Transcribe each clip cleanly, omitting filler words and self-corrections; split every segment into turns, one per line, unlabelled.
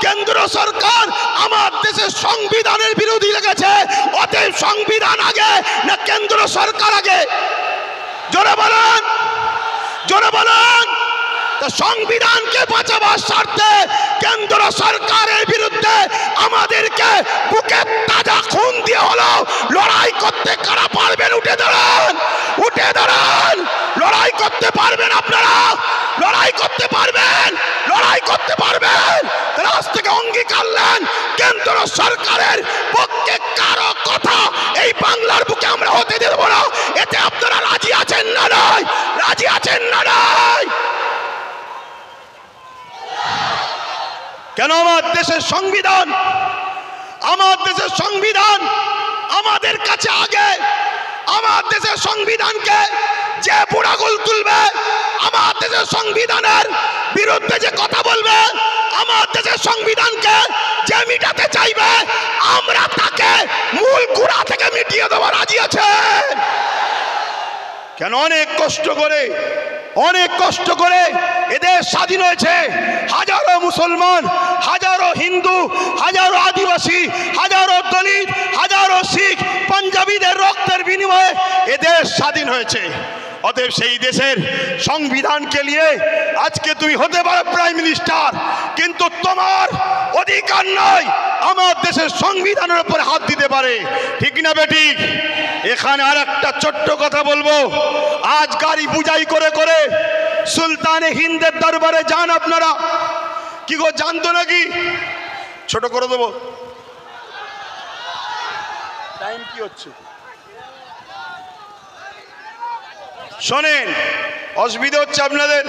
কেন্দ্র সরকার আমার দেশের সংবিধানের বিরোধী লেগেছে। অতএব সংবিধান আগে না কেন্দ্র সরকার আগে? জোরে বলেন, জোরে বলেন। সংবিধানকে বাঁচাবার স্বার্থে কেন্দ্র সরকারের বিরুদ্ধে আমাদেরকে বুকে তাজা খুন দিয়ে হলো লড়াই করতে কারা পারবেন? উঠে দাঁড়ান, উঠে দাঁড়ান। লড়াই করতে পারবেন আপনারা? লড়াই করতে পারবেন? লড়াই করতে পারবেন? আজ থেকে অঙ্গীকার নেন, কেন্দ্র সরকারের পক্ষে কারো কথা এই বাংলার বুকে আমরা হতে দেব না। এতে আপনারা রাজি আছেন না নাই? রাজি আছেন না নাই? কেন? আমার দেশের সংবিধান, আমার দেশের সংবিধান আমাদের কাছে আগে। আমার দেশের সংবিধানকে যে বুড়াগুল তুলবে, আমার দেশের সংবিধানের বিরুদ্ধে যে কথা বলবে, আমার দেশের সংবিধানকে যে মিটাতে চাইবে, আমরা তাকে মূল গোড়া থেকে মিটিয়ে দেওয়া রাজি আছে। কেন? অনেক কষ্ট করে, অনেক কষ্ট করে এদের স্বাধীন হয়েছে। হাজারো মুসলমান, হাজারো হিন্দু, হাজারো আদিবাসী, হাজারো দলিত, হাজারো শিখ, পাঞ্জাবিদের রক্তের বিনিময়ে এদের স্বাধীন হয়েছে। অতএব সেই দেশের সংবিধানকে নিয়ে আজকে তুমি হতে পারো প্রাইম মিনিস্টার, কিন্তু তোমার অধিকার নয় আমার দেশের সংবিধানের উপর হাত দিতে পারে। ঠিক না বেটি? এখানে আর একটা ছোট্ট কথা বলবো। আজ গাড়ি বুঝাই করে করে সুলতানে হিন্দের দরবারে যান আপনারা। কি গো, জানতো নাকি? ছোট করে দেবো, টাইম কি হচ্ছে? শোনেন, অসুবিধা হচ্ছে আপনাদের।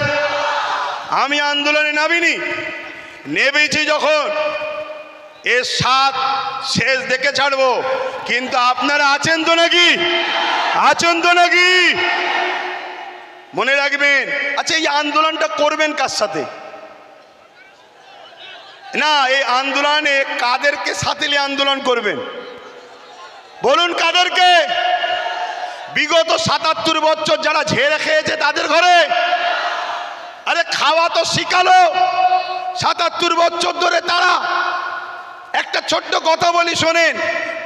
আমি আন্দোলনে নামিনি, নেমেছি যখন এর স্বাদ শেষ দেখে ছাড়বো। কিন্তু আপনারা আছেন তো নাকি? আছেন তো নাকি? মনে রাখবেন। আচ্ছা, এই আন্দোলনটা করবেন কার সাথে? না, এই আন্দোলনে কাদেরকে সাথে নিয়ে আন্দোলন করবেন? বলুন কাদেরকে? বিগত ৭৭ বছর যারা ঝেড়ে খেয়েছে তাদের ঘরে? আরে খাওয়া তো শিখালো ৭৭ বছর ধরে তারা। একটা ছোট্ট কথা বলি শোনেন।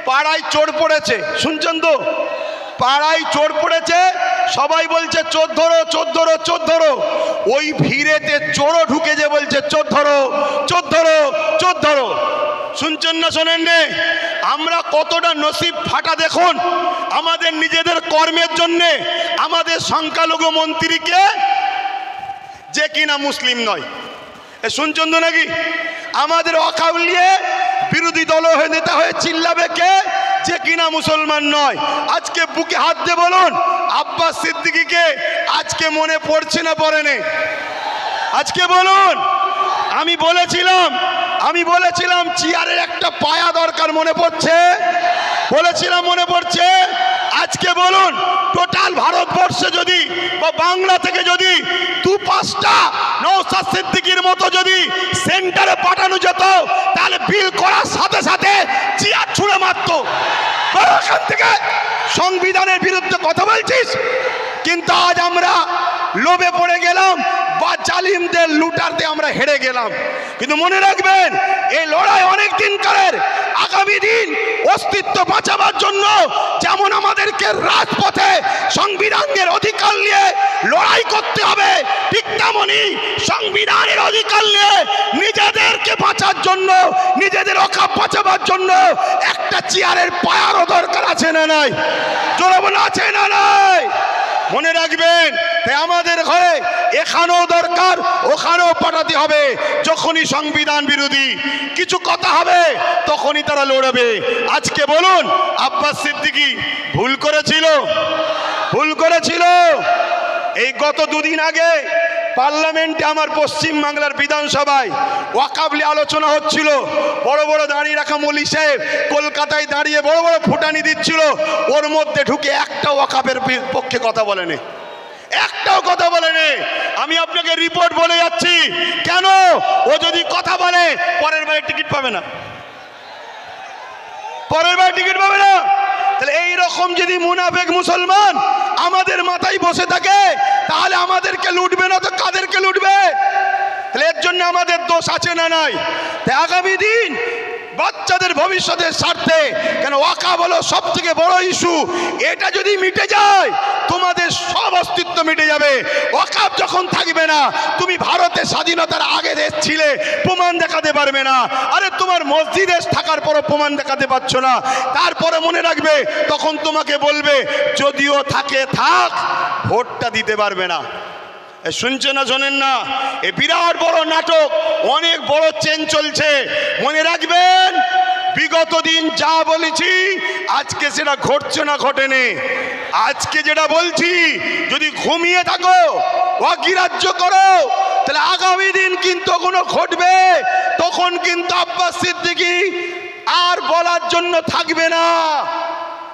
পাড়ায় চোর পড়েছে, শুনছেন তো? পাড়ায় চোর পড়েছে, সবাই বলছে চোর ধরো, চোর ধরো, চোর ধরো। ওই ভিড়েতে চোরও ঢুকে যে বলছে চোর ধরো, চোর ধরো, চোর ধরো। শুনছেন না শোনেন নে? আমরা কতটা নসিব ফাটা দেখুন। আমাদের নিজেদের কর্মের জন্যে আমাদের সংখ্যালঘু মন্ত্রীকে, যে কিনা মুসলিম নয়, শুনছেন তো নাকি? আমাদের ওয়াকফ নিয়ে বিরোধী দল হয়ে নেতা হয়ে চিল্লাবে কে? যে কিনা মুসলমান নয়। আজকে বুকে হাত দিয়ে বলুন, আব্বাস সিদ্দিকীকে আজকে মনে পড়ছে না পড়ে নেই? আজকে বলুন। আমি বলেছিলাম চেয়ারের একটা পায়া দরকার, মনে পড়ছে? বলেছিলাম, মনে পড়ছে? আজকে বলুন, টোটাল ভারতবর্ষে যদি বা বাংলা থেকে যদি ২-৫টা নওশাদ সিদ্দিকীর মতো যদি সেন্টারে পাঠানো যেত, তাহলে বিল করার সাথে সাথে চেয়ার ছুঁড়ে মারত। এখান থেকে সংবিধানের বিরুদ্ধে কথা বলছিস? কিন্তু আজ আমরা লোভে পড়ে গেলাম বা জালিমদের লুটারতে আমরা হেরে গেলাম। কিন্তু মনে রাখবেন, এই লড়াই অনেক দিনকারের। আগামী দিন অস্তিত্ব বাঁচাবার জন্য যেমন আমাদেরকে রাজপথে সংবিধানের অধিকার নিয়ে লড়াই করতে হবে, ঠিক তেমনি সংবিধানের অধিকার নিয়ে নিজেদেরকে বাঁচার জন্য, নিজেদের ওয়াকফ বাঁচাবার জন্য একটা চেয়ারের পায়ারও দরকার আছে না নাই? জোরে বলে আছে না নাই? মনে রাখবেন, তাই আমাদের ঘরে এখানেও দরকার, ওখানেও পাঠাতে হবে। যখনই সংবিধান বিরোধী কিছু কথা হবে তখনই তারা লড়বে। আজকে বলুন, আব্বাস সিদ্দিকী ভুল করেছিল? ভুল করেছিল। এই গত দুদিন আগে পার্লামেন্টে, আমার পশ্চিম বাংলার বিধানসভায় ওয়াকফ নিয়ে আলোচনা হচ্ছিল। বড় বড় দাঁড়িয়ে রাখা মৌলী সাহেব কলকাতায় দাঁড়িয়ে বড় বড় ফুটানি দিচ্ছিল। ওর মধ্যে ঢুকে একটা ওয়াকফের পক্ষে কথা বলেনি, একটাও কথা বলেনি। আমি আপনাকে রিপোর্ট বলে যাচ্ছি। কেন? ও যদি কথা বলে পরের বারে টিকিট পাবে না, পরের বারে টিকিট পাবে না। তাহলে এইরকম যদি মুনাফেক মুসলমান আমাদের মাথায় বসে থাকে, তাহলে আমাদেরকে লুটবে না তো কাদেরকে লুটবে? তাহলে এর জন্য আমাদের দোষ আছে না নাই? তাই আগামী দিন বাচ্চাদের ভবিষ্যতের স্বার্থে, কেন ওয়াকাফ হলো সব থেকে বড় ইস্যু, এটা যদি মিটে যায় তোমাদের সব অস্তিত্ব মিটে যাবে। ওয়াকাফ যখন থাকবে না, তুমি ভারতের স্বাধীনতার আগে দেশ ছিলে, প্রমাণ দেখাতে পারবে না। আরে তোমার মসজিদে থাকার পরও প্রমাণ দেখাতে পারছো না, তারপরে মনে রাখবে তখন তোমাকে বলবে যদিও থাকে থাক, ভোটটা দিতে পারবে না। শুনছে না শোনেন না? এ বিরাট বড় নাটক, অনেক বড় চেন চলছে। মনে রাখবেন বিগত দিন যা বলেছি আজকে সেটা ঘটছে না ঘটেনি। আজকে যেটা বলছি যদি ঘুমিয়ে থাকো, অগ্রাহ্য করো, তাহলে আগামী দিন কিন্তু কোনো ঘটবে, তখন কিন্তু আব্বাস সিদ্দিকী আর বলার জন্য থাকবে না।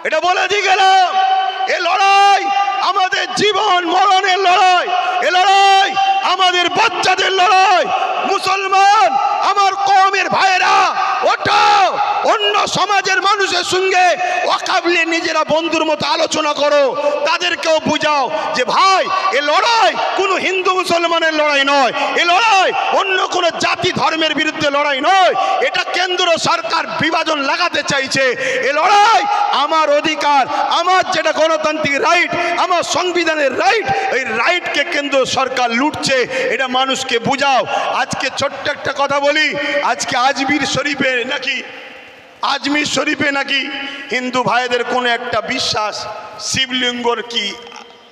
এটা বলে দিয়ে গেলাম। এ লড়াই আমাদের জীবন মরণের লড়াই, এ লড়াই আমাদের বাচ্চাদের লড়াই। মুসলমান আমার কওমের ভাইরা, ওটা অন্য সমাজের মানুষের সঙ্গে ওয়াকাফ নিয়ে নিজেরা বন্ধুর মতো আলোচনা করো, তাদেরকেও বুঝাও যে ভাই এ লড়াই কোনো হিন্দু মুসলমানের লড়াই নয়, এ লড়াই অন্য কোনো জাতি ধর্মের বিরুদ্ধে লড়াই নয়, এটা কেন্দ্র সরকার বিভাজন লাগাতে চাইছে। এ লড়াই আমার অধিকার, আমার যেটা গণতান্ত্রিক রাইট, আমার সংবিধানের রাইট, এই রাইটকে কেন্দ্র সরকার লুটছে, এটা মানুষকে বুঝাও। আজকে ছোট্ট একটা কথা বলি, আজকে আজমির শরীফে নাকি হিন্দু ভাইদের কোনো একটা বিশ্বাস, শিবলিঙ্গর কি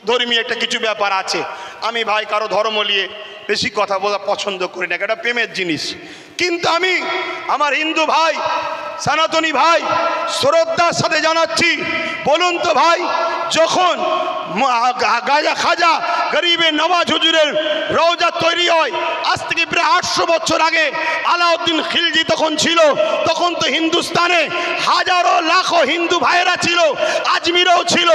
ধর্মীয় একটা কিছু ব্যাপার আছে। আমি ভাই কারো ধর্ম নিয়ে বেশি কথা বলা পছন্দ করি না, এটা প্রেমের জিনিস। কিন্তু আমি আমার হিন্দু ভাই, সনাতনী ভাই শ্রদ্ধার সাথে জানাচ্ছি, বলুন তো ভাই, যখন খাজা গরিবে নওয়াজ হুজুরের রওজা তৈরি হয় আজ থেকে প্রায় 800 বছর আগে, আলাউদ্দিন খিলজি তখন ছিল, তখন তো হিন্দুস্তানে হাজারো লাখো হিন্দু ভাইয়েরা ছিল, আজমিরেও ছিল।